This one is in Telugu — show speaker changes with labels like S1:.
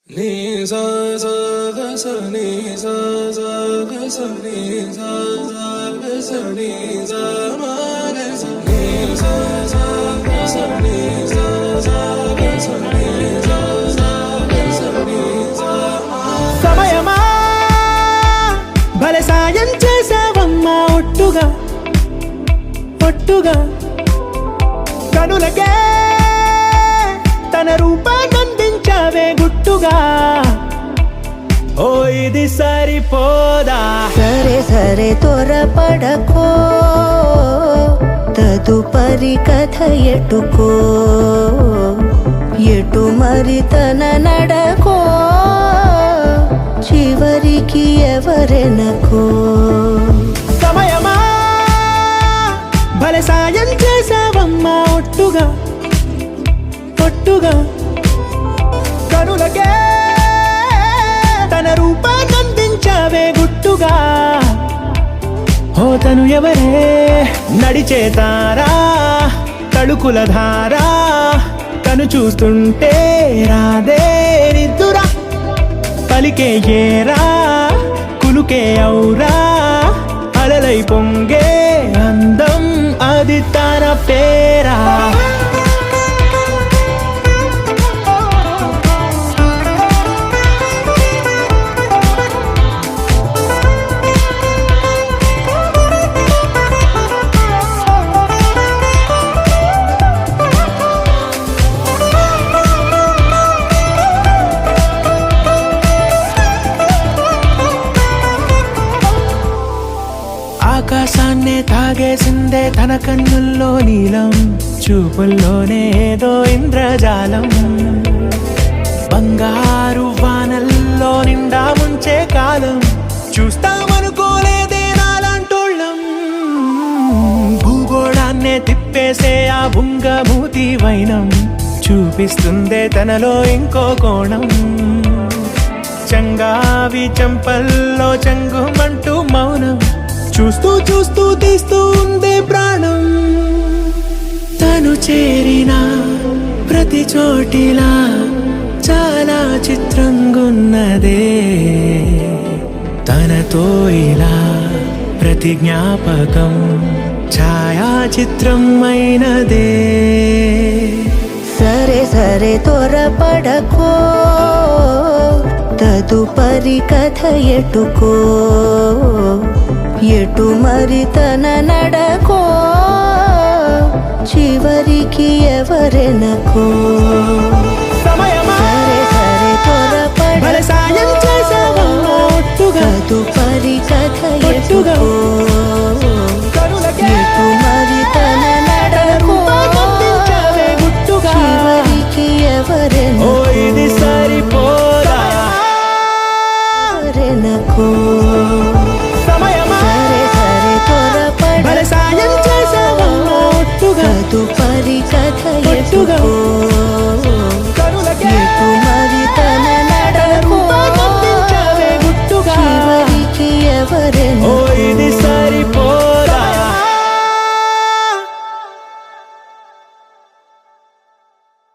S1: నీ సా సా గ స నీ సా సా గ స నీ సా సా గ స నీ సా మా గ స నీ సా సా గ స నీ సా సా గ స నీ సా సా గ స నీ సా మా.
S2: సమయమా భలే సాయం చేసావమ్మా ఒట్టుగా ఒట్టుగా కనులకే తన రూపాన్నందించావే గుట్టుగా. ఓ ఇది సరిపోదా?
S3: సరే సరే త్వరపడకో, తదుపరి కథ ఎటుకో, ఎటు మరి తన నడకో, చివరికి ఎవరెనకో.
S2: సమయమా భలే సాయం చేసావమ్మా ఒట్టుగా ఒట్టుగా కనులకే తన రూపాన్నందించావే గుట్టుగా. ఓ తను ఎవరే నడిచే తారా, తడుకుల ధారా, తను చూస్తుంటే రాదే నిద్దురా. పలికే ఏరా కులుకే ఔరా, అలలై పొంగే అందం అది తన పేరా. ఆకాశాన్నే తాగేసిందే తన కన్నుల్లో నీలం, చూపుల్లోనే ఏదో ఇంద్రజాలం. బంగారు వానల్లో నిండా ముంచే కాలం, చూస్తామనుకోలేదే నాలాంటోళ్ళం. భూగోళాన్నే తిప్పేసే ఆ బుంగమూతి వైనం, చూపిస్తుందే తనలో ఇంకో కోణం. చంగావి చంపల్లో చంగుమంటూ మౌనం, చూస్తూ చూస్తూ తీస్తూ ఉందే ప్రాణం. తను చేరిన ప్రతి చోటిలా చాలా చిత్రంగున్నదే, తనతో ఇలా ప్రతి జ్ఞాపకం ఛాయాచిత్రం అయినదే.
S3: సరే సరే త్వరపడకో, తదుపరి కథ ఎటుకో, ఎటు మరి తన నడకో, చివరికి ఎవరెనకో.
S2: సమయమా
S3: సరే సరే
S2: భలే సాయం చేసావమ్మా ఒట్టుగా
S3: తదుపరి కథ
S2: ఒట్టుగా
S3: ఎటుకో,